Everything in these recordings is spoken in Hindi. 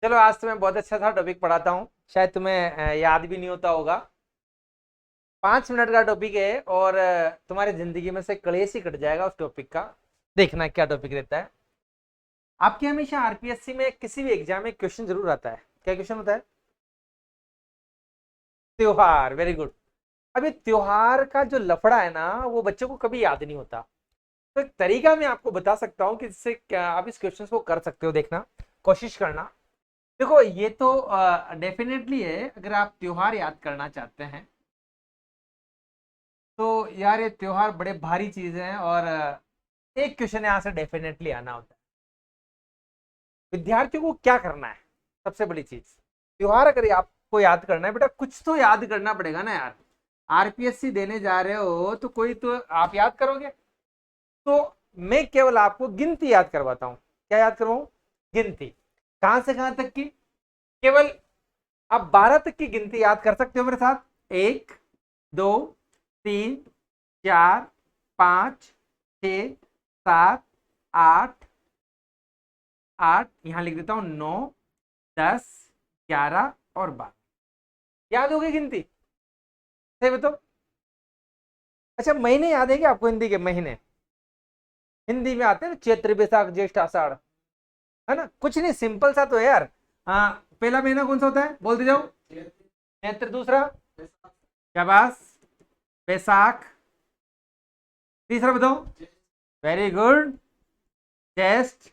चलो आज तुम्हें बहुत अच्छा सा टॉपिक पढ़ाता हूँ, शायद तुम्हें याद भी नहीं होता होगा। 5 मिनट का टॉपिक है और तुम्हारी जिंदगी में से कलेश ही कट जाएगा उस टॉपिक का। देखना क्या टॉपिक रहता है। आपके हमेशा आरपीएससी में किसी भी एग्जाम में क्वेश्चन जरूर आता है। क्या क्वेश्चन होता है? त्योहार। Very good. अभी त्योहार का जो लफड़ा है ना, वो बच्चों को कभी याद नहीं होता। तो एक तरीका मैं आपको बता सकता हूँ कि जिससे आप इस क्वेश्चन को कर सकते हो। देखना, कोशिश करना। देखो, ये तो डेफिनेटली है। अगर आप त्योहार याद करना चाहते हैं तो यार ये त्योहार बड़े भारी चीज हैं और एक क्वेश्चन यहाँ से डेफिनेटली आना होता है। विद्यार्थियों को क्या करना है? सबसे बड़ी चीज, त्योहार अगर आपको याद करना है बेटा, कुछ तो याद करना पड़ेगा ना यार। आरपीएससी देने जा रहे हो तो कोई तो आप याद करोगे। तो मैं केवल आपको गिनती याद करवाता हूं। क्या याद करवाऊं? गिनती। कहां से कहां तक की? केवल आप 12 तक की गिनती याद कर सकते हो मेरे साथ। 1 2 3 4 5 6 7 8 8, यहां लिख देता हूं 9 10 11 और 12। याद हो गई गिनती? सही बताओ। अच्छा, महीने याद है क्या आपको? हिंदी के महीने हिंदी में आते हैं ना, चैत्र बैसाख ज्येष्ठ आषाढ़, है ना? कुछ नहीं, सिंपल सा तो है यार। हाँ, पहला महीना कौन सा होता है? बोलते जाओ। चैत्र। दूसरा? शाबाश, बैसाख। तीसरा बताओ। वेरी गुड, ज्येष्ठ।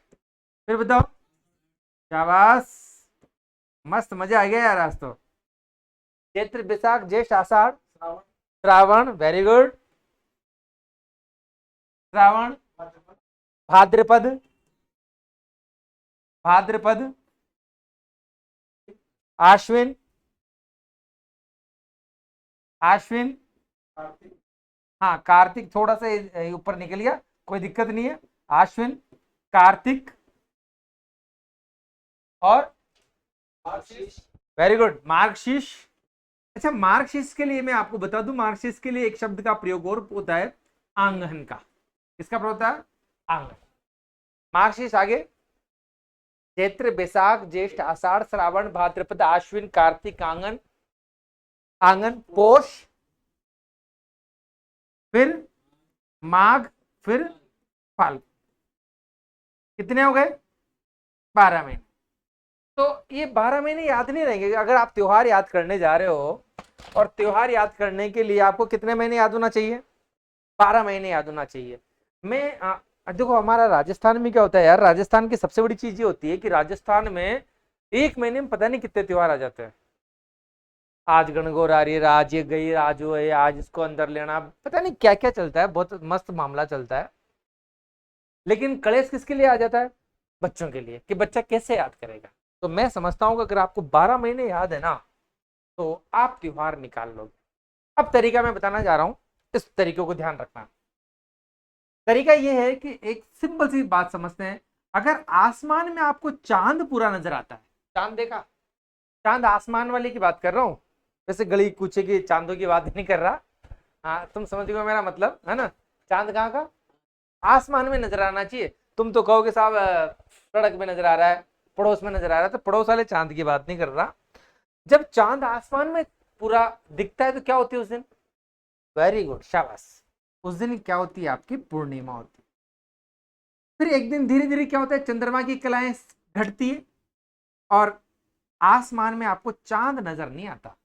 फिर बताओ। शाबाश, मस्त, मजा आ गया यार आज तो। चैत्र बैसाख ज्येष्ठ आषाढ़ श्रावण। वेरी गुड, श्रावण। भाद्रपद। भाद्रपद। आश्विन। आश्विन। हाँ, कार्तिक थोड़ा सा ऊपर निकल गया, कोई दिक्कत नहीं है। आश्विन, कार्तिक और वेरी गुड, मार्गशीर्ष। अच्छा, मार्गशीर्ष के लिए मैं आपको बता दूं, मार्गशीर्ष के लिए एक शब्द का प्रयोग और होता है, आंगन का। किसका प्रयोग होता है? आंगन। मार्गशीर्ष आगे। चैत्र बैसाख ज्येष्ठ आषाढ़ श्रावण भाद्रपद आश्विन कार्तिक आंगन। आंगन, पोष, फिर माघ, फिर फाल्गुन। कितने हो गए? 12 महीने। तो ये 12 महीने याद नहीं रहेंगे अगर आप त्योहार याद करने जा रहे हो। और त्योहार याद करने के लिए आपको कितने महीने याद होना चाहिए? 12 महीने याद होना चाहिए। देखो, हमारा राजस्थान में क्या होता है यार, राजस्थान की सबसे बड़ी चीज ये होती है कि राजस्थान में एक महीने में पता नहीं कितने त्योहार आ जाते हैं। आज गणगौर आ रही है, आज ये गई, आज वो है, आज इसको अंदर लेना, पता नहीं क्या क्या चलता है। बहुत मस्त मामला चलता है। लेकिन कलेश किसके लिए आ जाता है? बच्चों के लिए, कि बच्चा कैसे याद करेगा। तो मैं समझता हूं कि अगर आपको 12 महीने याद है ना, तो आप त्योहार निकाल लोगे। अब तरीका मैं बताना जा रहा हूं, इस तरीके को ध्यान रखना। तरीका यह है कि एक सिंपल सी बात समझते हैं। अगर आसमान में आपको चांद पूरा नजर आता है, चांद देखा? चांद आसमान वाले की बात कर रहा हूं, वैसे गली कूचे की चांदों की बात नहीं कर रहा। हाँ, तुम समझ गए मेरा मतलब, है ना? चांद कहाँ का? आसमान में नजर आना चाहिए। तुम तो कहोगे साहब सड़क में नजर आ रहा है, पड़ोस में नजर आ रहा है, तो पड़ोस वाले चांद की बात नहीं कर रहा। जब चांद आसमान में पूरा दिखता है तो क्या होती है उस दिन? वेरी गुड, शाबाश। उस दिन क्या होती है? आपकी पूर्णिमा होती है। फिर एक दिन धीरे धीरे क्या होता है? चंद्रमा की कलाएं घटती है और आसमान में आपको चांद नजर नहीं आता।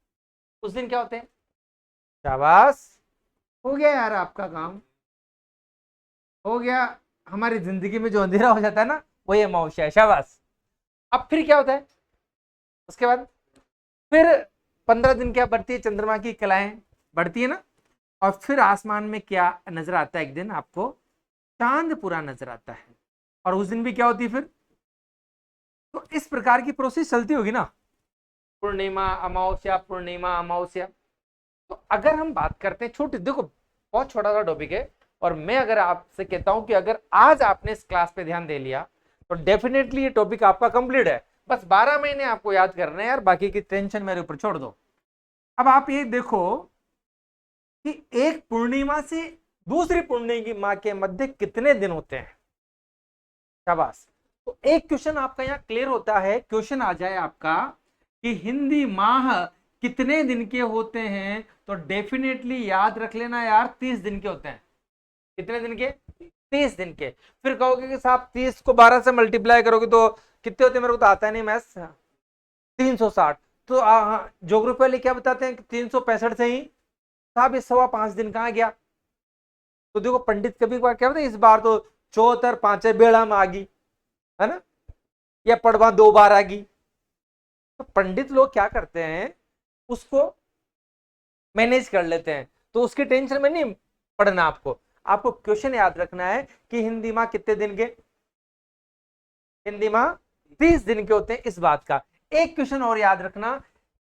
उस दिन क्या होते हैं? शाबाश, हो गया यार आपका काम, हो गया। हमारी जिंदगी में जो अंधेरा हो जाता है ना, वो ये अमावस्या है। शाबाश। अब फिर क्या होता है उसके बाद? फिर 15 दिन क्या बढ़ती है? चंद्रमा की कलाएं बढ़ती है ना। और फिर आसमान में क्या नजर आता है? एक दिन आपको चांद पूरा नजर आता है। और उस दिन भी क्या होती है फिर? तो इस प्रकार की प्रोसेस चलती होगी ना, पूर्णिमा अमावस्या, पूर्णिमा अमावस्या। तो अगर हम बात करते हैं छोटी, देखो बहुत छोटा सा टॉपिक है, और मैं अगर आपसे कहता हूं कि अगर आज आपने इस क्लास पे ध्यान दे लिया तो डेफिनेटली ये टॉपिक आपका कंप्लीट है। बस 12 महीने आपको याद करने हैं यार, बाकी की टेंशन मेरे ऊपर छोड़ दो। अब आप ये देखो कि एक पूर्णिमा से दूसरी पूर्णिमा के मध्य कितने दिन होते हैं? शाबाश। तो एक क्वेश्चन आपका यहाँ क्लियर होता है, क्वेश्चन आ जाए आपका कि हिंदी माह कितने दिन के होते हैं, तो डेफिनेटली याद रख लेना यार 30 दिन के होते हैं। कितने दिन के? 30 दिन के। फिर कहोगे कि साहब 30 को 12 से मल्टीप्लाई करोगे तो कितने होते हैं, मेरे को तो आता नहीं मैथ्स, 360। तो ज्योग्राफी वाले क्या बताते हैं कि 365 से ही साहब इस 5.25 दिन कहाँ गया। तो देखो पंडित कभी बार क्या बताए, इस बार तो 74 5 बेड़ा में आ गई है ना, या पड़वा 2 बार आ गई। तो पंडित लोग क्या करते हैं, उसको मैनेज कर लेते हैं, तो उसकी टेंशन में नहीं पढ़ना आपको। आपको क्वेश्चन याद रखना है कि हिंदी माह कितने दिन के, हिंदी माह 30 दिन के होते हैं, इस बात का। एक क्वेश्चन और याद रखना,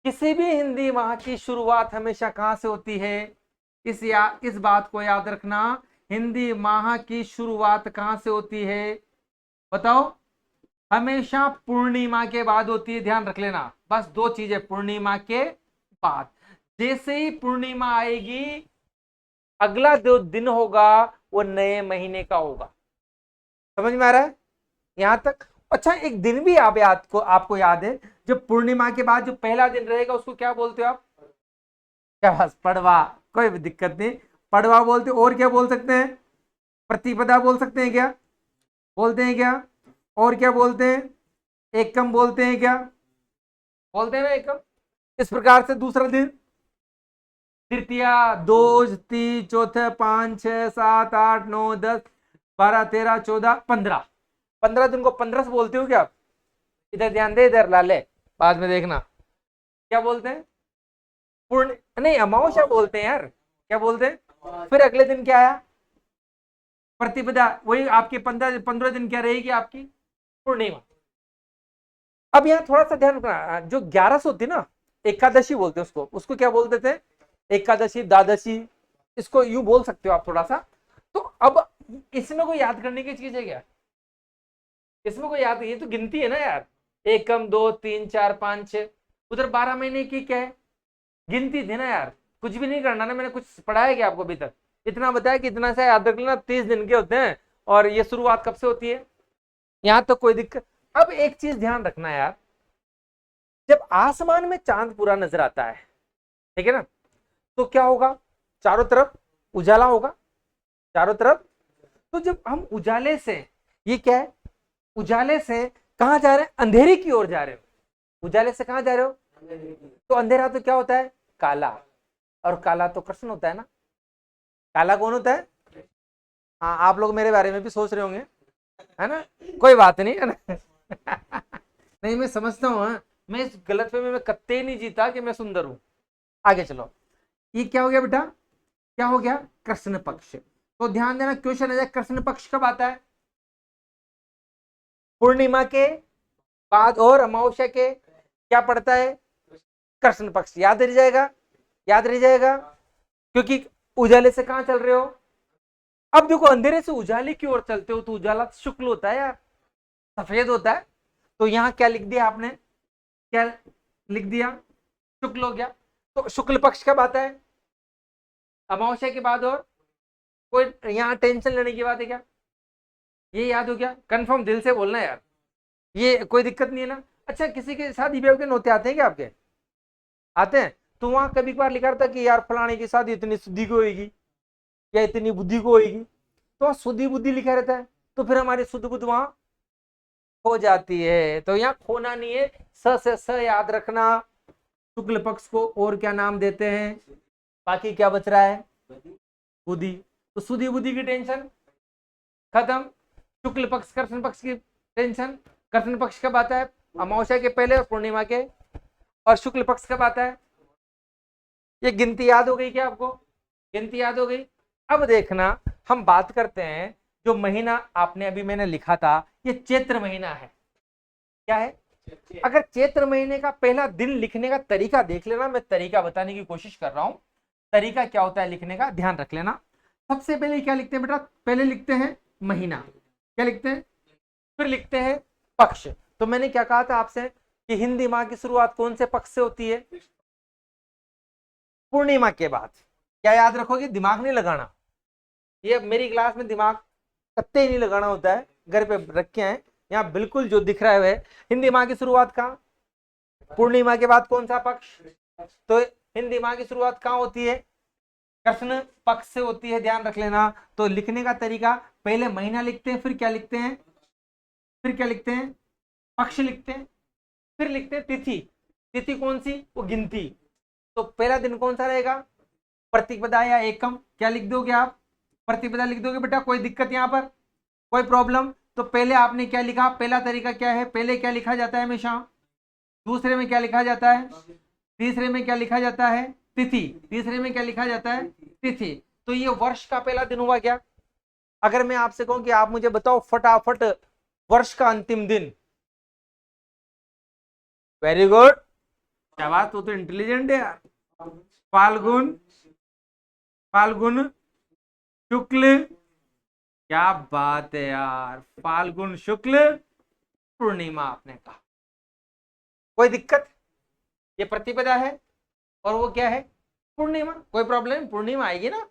किसी भी हिंदी माह की शुरुआत हमेशा कहां से होती है, इस बात को याद रखना, हिंदी माह की शुरुआत कहां से होती है बताओ। हमेशा पूर्णिमा के बाद होती है, ध्यान रख लेना। बस 2 चीजें, पूर्णिमा के बाद। जैसे ही पूर्णिमा आएगी, अगला जो दिन होगा वो नए महीने का होगा। समझ में आ रहा है यहां तक? अच्छा, एक दिन भी आपको याद है, जो पूर्णिमा के बाद जो पहला दिन रहेगा उसको क्या बोलते हो आप? क्या बस पड़वा, कोई भी दिक्कत नहीं, पड़वा बोलते हो। और क्या बोल सकते हैं? प्रतिपदा बोल सकते हैं क्या? बोलते हैं क्या? और क्या बोलते हैं? एकम बोलते हैं क्या? बोलते हैं ना एकम। इस प्रकार से दूसरा दिन तृतीया, दोज, तीज, चौथे, 5 6 7 8 9 10 12 13 14 15, 15 दिन को 15 बोलते हो क्या आप? इधर ध्यान दे, इधर लाले, बाद में देखना। क्या बोलते हैं? पूर्ण नहीं, अमावस्या बोलते हैं यार। क्या बोलते हैं? फिर अगले दिन क्या आया? प्रतिपदा। वही आपकी 15 दिन क्या रहेगी आपकी? पूर्णिमा। अब यहाँ थोड़ा सा ध्यान रखना, जो 11 होती ना, एकादशी बोलते हैं उसको। उसको क्या बोलते थे? एकादशी, द्वादशी, इसको यूं बोल सकते हो आप थोड़ा सा। तो अब इसमें कोई याद करने की चीज है क्या? इसमें कोई याद, ये तो गिनती है ना यार, 1 2 3 4 5 6। उधर 12 महीने की क्या है, गिनती थी ना यार। कुछ भी नहीं करना ना, मैंने कुछ पढ़ाया क्या आपको अभी तक? इतना बताया कि इतना सा याद रख लेना, 30 दिन के होते हैं, और ये शुरुआत कब से होती है, यहां तो कोई दिक्कत। अब एक चीज ध्यान रखना यार, जब आसमान में चांद पूरा नजर आता है, ठीक है ना, तो क्या होगा? चारों तरफ उजाला होगा, चारों तरफ। तो जब हम उजाले से, ये क्या है, उजाले से कहां जा रहे हैं? अंधेरे की ओर जा रहे हो। उजाले से कहां जा रहे हो? तो अंधेरा तो क्या होता है? काला। और काला तो कृष्ण होता है ना। काला कौन होता है? हाँ, आप लोग मेरे बारे में भी सोच रहे होंगे, है ना, कोई बात नहीं, है ना। नहीं, मैं समझता हूँ, मैं इस गलतफहमी में कत्ते ही नहीं जीता कि मैं सुंदर हूं। आगे चलो, ये क्या हो गया बेटा? क्या हो गया? कृष्ण पक्ष। तो ध्यान देना, क्वेश्चन है कृष्ण पक्ष कब आता है? पूर्णिमा के बाद और अमावस्या के क्या पड़ता है? कृष्ण पक्ष। याद रह जाएगा, याद रह जाएगा, क्योंकि उजाले से कहां चल रहे हो? अब देखो, अंधेरे से उजाले की ओर चलते हो तो उजाला शुक्ल होता है यार, सफेद होता है। तो यहां क्या लिख दिया आपने? क्या लिख दिया? शुक्ल हो गया। तो शुक्ल पक्ष कब आता है? अमावस्या के बाद। और कोई यहाँ टेंशन लेने की बात है क्या? ये याद हो गया? कंफर्म दिल से बोलना यार, ये कोई दिक्कत नहीं है ना? अच्छा, किसी के शादी ब्याह के नोते आते हैं क्या आपके? आते हैं। तो वहां कभी कभार लिखा रहता कि यार फलाने की शादी इतनी शुद्धि को होगी, या इतनी बुद्धि को होगी। तो वहां शुद्धि बुद्धि लिखा रहता है, तो फिर हमारी शुद्ध बुद्ध वहां हो जाती है। तो यहाँ खोना नहीं है, स से स याद रखना। शुक्ल पक्ष को और क्या नाम देते हैं? बाकी क्या बच रहा है? बुद्धि। तो शुद्धि बुद्धि की टेंशन खत्म। शुक्ल पक्ष कृष्ण पक्ष की टेंशन। कृष्ण पक्ष कब आता है? अमावस्या के पहले और पूर्णिमा के। और शुक्ल पक्ष कब आता है? ये गिनती याद हो गई क्या आपको? गिनती याद हो गई। अब देखना, हम बात करते हैं, जो महीना आपने अभी मैंने लिखा था, ये चैत्र महीना है। क्या है? अगर चैत्र महीने का पहला दिन लिखने का तरीका देख लेना, मैं तरीका बताने की कोशिश कर रहा हूं। तरीका क्या होता है लिखने का, ध्यान रख लेना। सबसे पहले क्या लिखते हैं बेटा? पहले लिखते हैं महीना। क्या लिखते हैं? फिर लिखते हैं पक्ष। तो मैंने क्या कहा था आपसे कि हिंदी माह की शुरुआत कौन से पक्ष से होती है? पूर्णिमा के बाद। क्या याद रखोगे? दिमाग नहीं लगाना, ये मेरी क्लास में दिमाग कत्ते ही नहीं लगाना होता है, घर पे रख के आए, यहाँ बिल्कुल जो दिख रहा है हिंदी माह की शुरुआत कहाँ, पूर्णिमा के बाद कौन सा पक्ष, तो हिंदी माह की शुरुआत कहाँ होती है, कृष्ण पक्ष से होती है, ध्यान रख लेना। तो लिखने का तरीका, पहले महीना लिखते हैं, फिर क्या लिखते हैं, फिर क्या लिखते हैं, पक्ष लिखते हैं, फिर लिखते हैं तिथि। तिथि कौन सी, वो गिनती। तो पहला दिन कौन सा रहेगा, प्रतिपदा या एकम, क्या लिख दोगे आप, प्रतिपदा लिख दोगे बेटा, कोई दिक्कत यहाँ पर, कोई प्रॉब्लम। तो पहले आपने क्या लिखा, पहला तरीका क्या है, पहले क्या लिखा जाता है हमेशा, दूसरे में क्या लिखा जाता है, तीसरे में क्या लिखा जाता है, तिथि, तीसरे में क्या लिखा जाता है, तिथि। तो ये वर्ष का पहला दिन हुआ क्या। अगर मैं आपसे कहूं कि आप मुझे बताओ फटाफट वर्ष का अंतिम दिन, वेरी गुड, क्या बात, तो इंटेलिजेंट है यार। फाल्गुन, फाल्गुन शुक्ल, क्या बात है यार, फाल्गुन शुक्ल पूर्णिमा आपने कहा, कोई दिक्कत, ये प्रतिपदा है और वो क्या है, पूर्णिमा, कोई प्रॉब्लम, पूर्णिमा आएगी ना।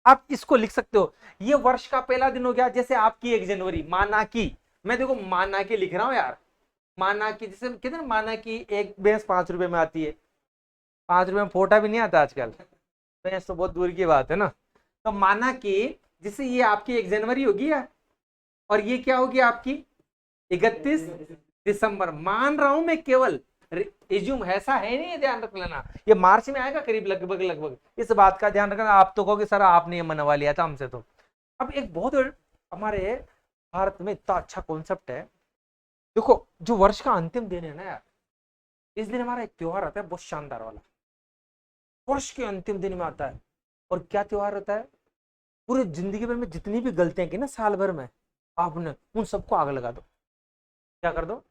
आप इसको लिख सकते हो, ये वर्ष का पहला दिन हो गया। जैसे आपकी 1 जनवरी माना की, मैं देखो माना की लिख रहा हूं यार, माना की, जैसे कहते हैं माना की एक भैंस 5 रुपए में आती है, 5 रुपए में फोटा भी नहीं आता आजकल, भैंस तो बहुत दूर की बात है ना। तो माना कि जैसे ये आपकी 1 जनवरी होगी यार, और ये क्या होगी आपकी 31 दिसंबर, मान रहा हूं मैं, केवल रिज्यूम ऐसा है नहीं, ध्यान रख लेना, ये मार्च में आएगा करीब, लगभग लगभग, इस बात का ध्यान रखना। आप तो कहोगे सर आपने ये मनवा लिया था हमसे। तो अब एक बहुत हमारे भारत में इतना अच्छा कॉन्सेप्ट है, देखो जो वर्ष का अंतिम दिन है ना यार, इस दिन हमारा एक त्योहार आता है बहुत शानदार वाला, वर्ष के अंतिम दिन में आता है। और क्या त्योहार होता है, पूरे जिंदगी भर में जितनी भी गलतियां की ना साल भर में आपने, उन सबको आग लगा दो, क्या कर दो,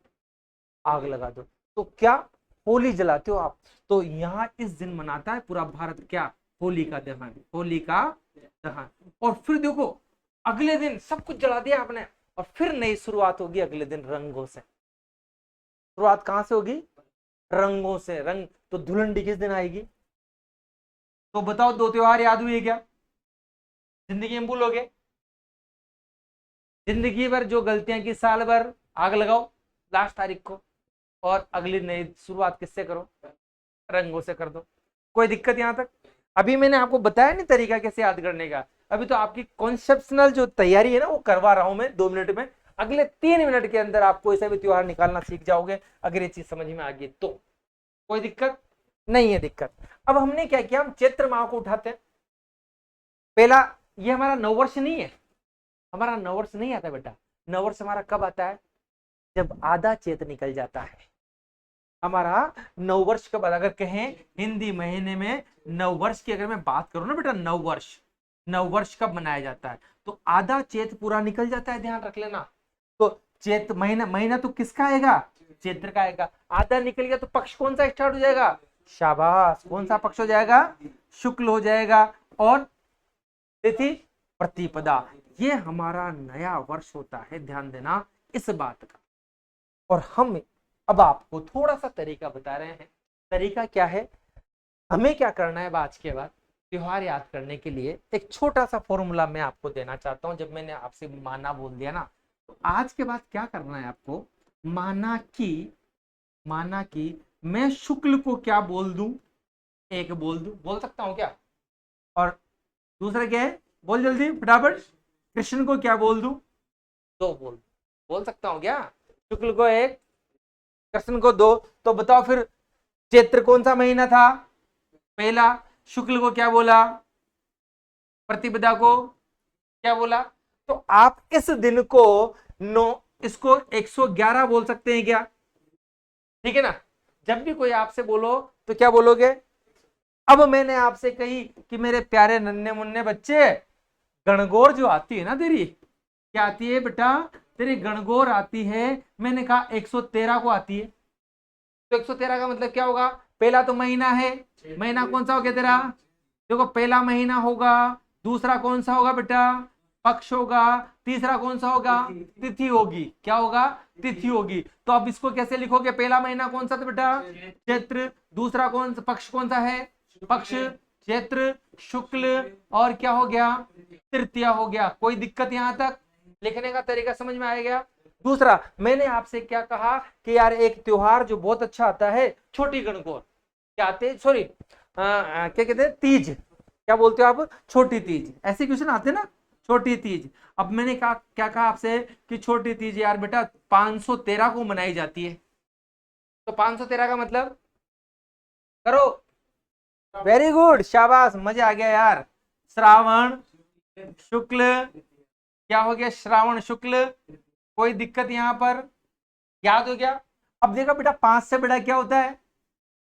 आग लगा दो। तो क्या, होली जलाते हो आप। तो यहाँ इस दिन मनाता है पूरा भारत क्या, होली का दहन, होली का दहन। और फिर देखो अगले दिन सब कुछ जला दिया आपने, और फिर नई शुरुआत होगी अगले दिन रंगों से। शुरुआत कहां से होगी, रंगों से। रंग, तो धुलंडी किस दिन आएगी, तो बताओ 2 त्योहार याद हुए क्या, जिंदगी में भूलोगे, जिंदगी भर जो गलतियां की साल भर आग लगाओ लास्ट तारीख को, और अगली नई शुरुआत किससे करो, रंगों से कर दो। कोई दिक्कत यहां तक। अभी मैंने आपको बताया नहीं तरीका कैसे याद करने का, अभी तो आपकी कॉन्सेप्शनल जो तैयारी है ना वो करवा रहा हूं मैं 2 मिनट में। अगले 3 मिनट के अंदर आपको ऐसा भी त्योहार निकालना सीख जाओगे, अगर ये चीज समझ में आ गई तो। कोई दिक्कत नहीं है, दिक्कत। अब हमने क्या किया, हम चैत्र माह को उठाते हैं। पहला, ये हमारा नववर्ष नहीं है, हमारा नववर्ष नहीं आता बेटा। नववर्ष हमारा कब आता है, जब आधा चैत्र निकल जाता है। हमारा नववर्ष कब, अगर कहें हिंदी महीने में नववर्ष की अगर मैं बात करूं ना बेटा, नववर्ष, नववर्ष कब मनाया जाता है, तो आधा चैत्र पूरा निकल जाता है, ध्यान रख लेना। तो चैत्र महीना, महीना तो किसका आएगा, चैत्र का आएगा। आधा निकल गया तो पक्ष कौन सा स्टार्ट हो जाएगा, शाबाश, कौन सा पक्ष हो जाएगा, शुक्ल हो जाएगा। और तिथि प्रतिपदा, ये हमारा नया वर्ष होता है, ध्यान देना इस बात का। और हम अब आपको थोड़ा सा तरीका बता रहे हैं। तरीका क्या है, हमें क्या करना है आज के बाद त्योहार याद करने के लिए, एक छोटा सा फॉर्मूला मैं आपको देना चाहता हूं। जब मैंने आपसे माना बोल दिया ना, तो आज के बाद क्या करना है आपको, माना कि मैं शुक्ल को क्या बोल दूं, एक बोल दूं, बोल सकता हूं क्या, और दूसरा क्या है, बोल जल्दी फटाफट, कृष्ण को क्या बोल दूं, 2 बोल सकता हूं क्या, शुक्ल को 1, कृष्ण को 2। तो बताओ फिर चैत्र कौन सा महीना था, पहला, शुक्ल को क्या बोला, प्रतिपदा को क्या बोला। तो आप इस दिन को इसको 111 बोल सकते हैं क्या, ठीक है ना। जब भी कोई आपसे बोलो तो क्या बोलोगे। अब मैंने आपसे कही कि मेरे प्यारे नन्हे मुन्ने बच्चे, गणगौर जो आती है ना तेरी, क्या आती है बेटा, तेरी गणगौर आती है, मैंने कहा 113 को आती है। तो 113 का मतलब क्या होगा, पहला तो महीना है, महीना कौन सा हो गया तेरा, देखो पहला महीना होगा, दूसरा कौन सा होगा बेटा, पक्ष होगा, तीसरा कौन सा होगा, तिथि होगी, क्या होगा, तिथि होगी। तो अब इसको कैसे लिखोगे, पहला महीना कौन सा था बेटा, चैत्र, दूसरा कौन सा पक्ष, कौन सा है, पक्ष, चैत्र, शुक्ल, और क्या हो गया, तृतीया हो गया। कोई दिक्कत यहां तक, लिखने का तरीका समझ में आ गया। दूसरा, मैंने आपसे क्या कहा कि यार एक त्योहार जो बहुत अच्छा आता है छोटी गणगौर, क्या आते हैं, सॉरी क्या कहते हैं, तीज, क्या बोलते हो आप, छोटी तीज, ऐसे क्वेश्चन आते हैं ना, छोटी तीज। अब मैंने कहा, क्या कहा आपसे कि छोटी तीज यार बेटा 513 को मनाई जाती है। तो 513 का मतलब करो, वेरी गुड, शाबाश, मजा आ गया यार। श्रावण शुक्ल, क्या हो गया, श्रावण शुक्ल, कोई दिक्कत यहां पर, याद हो गया। अब देखो बेटा 5 से बड़ा क्या होता है,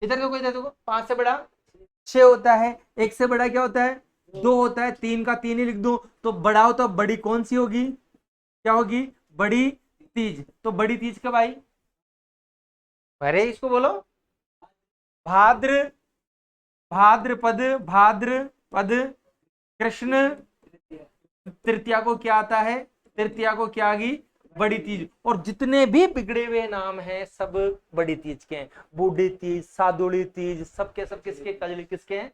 इधर देखो, इधर देखो, 5 से बड़ा 6 होता है, 1 से बड़ा क्या होता है, 2 होता है, 3 का 3 ही लिख दो, तो बड़ा हो तो बड़ी कौन सी होगी, क्या होगी, बड़ी तीज। तो बड़ी तीज कब आई, अरे इसको बोलो, भाद्र, भाद्रपद, भाद्रपद कृष्ण तृतीया को क्या आता है, तृतीया को क्या आ गई, बड़ी तीज। और जितने भी बिगड़े हुए नाम हैं सब बड़ी तीज के हैं, बूढ़ी तीज, सादुड़ी तीज, सबके सब किसके, कजली किसके हैं,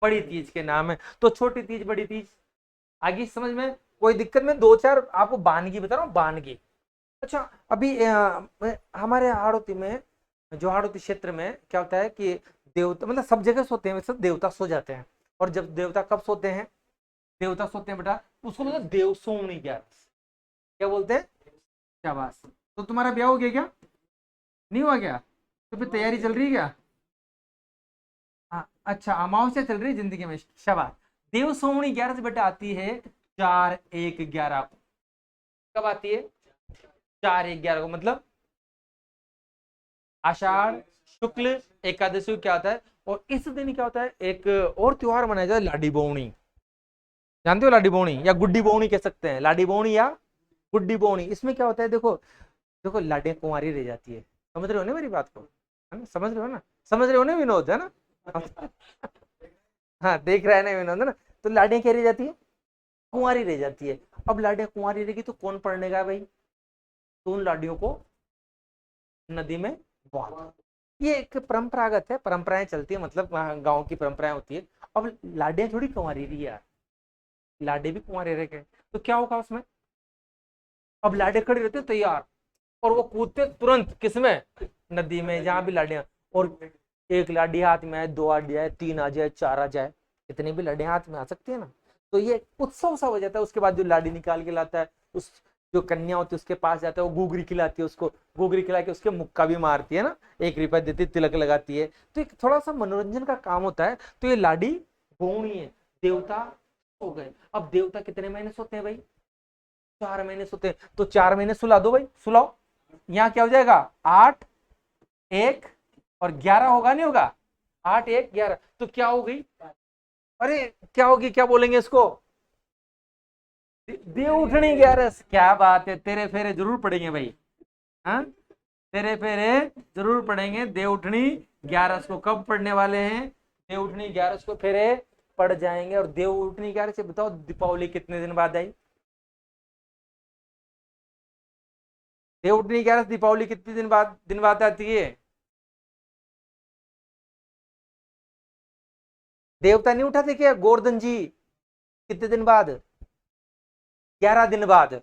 बड़ी तीज के नाम है। तो छोटी तीज, बड़ी तीज, आगे समझ में कोई दिक्कत में, दो चार आपको बानगी बता रहा हूँ, बानगी। अच्छा, अभी हमारे हाड़ौती में, जो हाड़ौती क्षेत्र में क्या होता है कि देवता, मतलब सब जगह सोते हैं वैसे, देवता सो जाते हैं। और जब देवता कब सोते हैं, देवता सोते हैं बेटा, उसको मतलब देव सोमनी, क्या बोलते हैं, शाबाश। तो तुम्हारा ब्याह हो गया क्या, नहीं हुआ क्या, तो फिर तैयारी चल रही है क्या, हाँ अच्छा, अमावस्या चल रही है जिंदगी में, शाबाश। देव सोमनी 11 से बेटा आती है 4-1-11 को, कब आती है, 4-1-11 को, मतलब आषाढ़ शुक्ल एकादशी को क्या होता है। और इस दिन क्या होता है, एक और त्योहार मनाया जाता है, लाडी बोवनी, जानते हो लाडी बोवनी, या गुड्डी बोवनी कह सकते हैं, लाडी बोवनी या गुड्डी बोवनी। इसमें क्या होता है, देखो देखो, लाडियां कुंवारी रह जाती है, समझ रहे हो ना मेरी बात को, है ना, समझ रहे हो ना, समझ रहे हो ना विनोद, है ना हाँ देख रहा है ना विनोद, है ना। तो लाडियां क्या रह जाती है, कुंवारी रह जाती है। अब लाडियां कुंवारी रहेगी तो कौन पढ़ने का भाई, तो उन लाडियों को नदी में बहा दो। ये एक परंपरागत है, परंपराएं चलती है, मतलब गांव की परंपराएं होती है। अब लाडियां थोड़ी कुंवारी रही यार, लाडे भी कुंवारे रह गए, तो क्या होगा उसमें, अब लाडे खड़े रहते तैयार, और वो कूदते तुरंत किसमें, नदी में, जहां भी लाडियां। और एक लाडी हाथ में आए, 2 आ जाए, 3 आ जाए, 4 आ जाए, इतनी भी लाडियां हाथ में आ सकती है ना। तो ये उत्सव सा हो जाता है। उसके बाद जो लाडी निकाल के लाता है, उस जो कन्या होती है उसके पास जाता है, वो गुगरी खिलाती है उसको, गुगरी खिला के उसके मुक्का भी मारती है ना, 1 रुपया देती, तिलक लगाती है। तो एक थोड़ा सा मनोरंजन का काम होता है। तो ये लाडी बोवनी है, देवता हो गए। अब देवता कितने महीने सोते हैं भाई, 4 महीने सोते हैं, तो 4 महीने सुला दो भाई, सुलाओ। यहाँ क्या हो जाएगा, 8-1-11 होगा, नहीं होगा, 8-1-11, तो क्या हो गई, अरे क्या होगी, क्या बोलेंगे इसको, देव उठनी 11, क्या बात है, तेरे फेरे जरूर पड़ेंगे भाई, हाँ तेरे फेरे जरूर पड़ेंगे। देव उठनी 11 को कब पढ़ने वाले हैं, देव उठनी 11 को फेरे पड़ जाएंगे। और देव उठनी 11 से बताओ दीपावली कितने दिन बाद आई, देव उठनी 11 दीपावली कितने दिन बाद आती है, देवता नहीं उठाते क्या, गोवर्धन जी, कितने दिन बाद, 11 दिन बाद,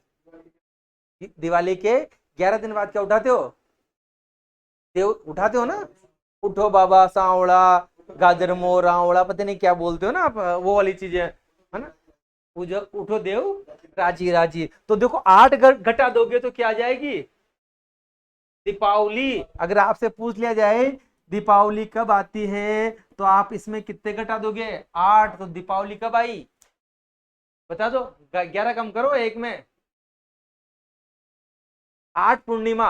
दिवाली के 11 दिन बाद क्या उठाते हो, देव उठाते हो ना, उठो बाबा सांवड़ा, गाजर मोर आवड़ा, पता नहीं क्या बोलते हो ना आप, वो वाली चीजें, है ना, पूजा, उठो देव राजी राजी। तो देखो 8 घटा दोगे तो क्या आ जाएगी, दीपावली। अगर आपसे पूछ लिया जाए दीपावली कब आती है, तो आप इसमें कितने घटा दोगे, 8, तो दीपावली कब आई, बता दो, 11 कम करो 1 में, 8 पूर्णिमा,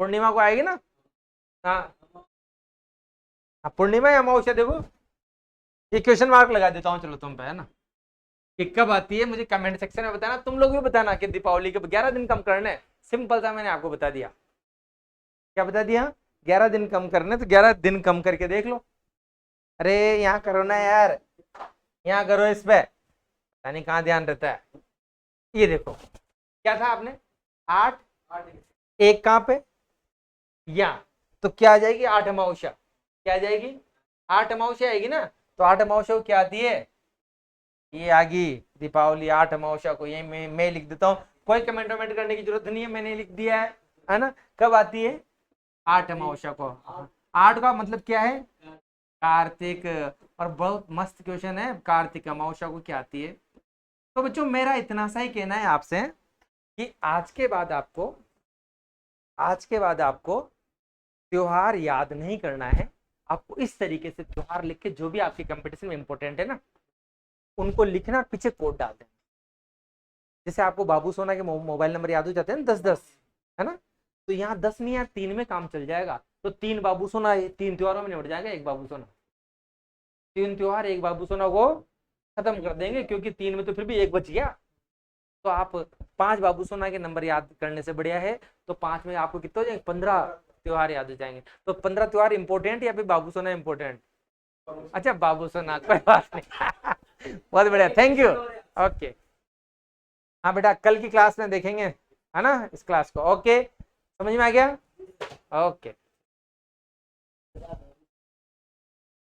पूर्णिमा को आएगी ना, हाँ पूर्णिमा या अमावस्या, देखो ये क्वेश्चन मार्क लगा देता हूँ, चलो तुम पे, है ना, कि कब आती है, मुझे कमेंट सेक्शन में बताना। तुम लोग भी बताना कि दीपावली के 11 दिन कम करने, सिंपल था, मैंने आपको बता दिया, क्या बता दिया, 11 दिन कम करने, तो 11 दिन कम करके देख लो। अरे यहाँ करो ना यार, यहाँ करो इस पे, पता नहीं कहाँ ध्यान रहता है। ये देखो क्या था आपने, 8, 1 कहाँ पे, यहाँ, तो क्या आ जाएगी, 8 अमावस्या, क्या आ जाएगी, 8 अमावस्या आएगी ना। तो 8 अमावस्या को क्या आती है, ये आ गई दीपावली, 8 अमावस्या को, यही मैं लिख देता हूँ। कोई कमेंट वमेंट करने की जरूरत नहीं है, मैंने लिख दिया है ना। कब आती है? आठ अमावस्या को। आठ का मतलब क्या है? कार्तिक। और बहुत मस्त क्वेश्चन है, कार्तिक अमावस्या को क्या आती है। तो बच्चों मेरा इतना सा ही कहना है आपसे कि आज के बाद आपको त्योहार याद नहीं करना है। आपको इस तरीके से त्योहार लिख के, जो भी आपके कंपटीशन में इंपॉर्टेंट है ना, उनको लिखना, पीछे कोड डाल देना। जैसे आपको बाबू सोना के मोबाइल नंबर याद हो जाते हैं ना, 10-10, है ना। तो यहाँ 10 नहीं यार, 3 में काम चल जाएगा। तो 3 बाबू सोना 3 त्योहारों में निपट जाएगा, 1 बाबू सोना। 3 त्योहार 1 बाबू सोना को खत्म कर देंगे, क्योंकि 3 में तो फिर भी 1 बच गया। तो आप 5 बाबू सोना के नंबर याद करने से बढ़िया है, तो 5 में आपको कितने हो जाएंगे? 15 त्योहार याद हो जाएंगे। तो 15 त्योहार इंपॉर्टेंट या फिर बाबू सोना इंपॉर्टेंट? अच्छा बाबू सोना, कोई बात नहीं। बहुत बढ़िया, थैंक यू। ओके, हाँ बेटा कल की क्लास में देखेंगे, है ना, इस क्लास को। ओके, समझ में आ गया? ओके।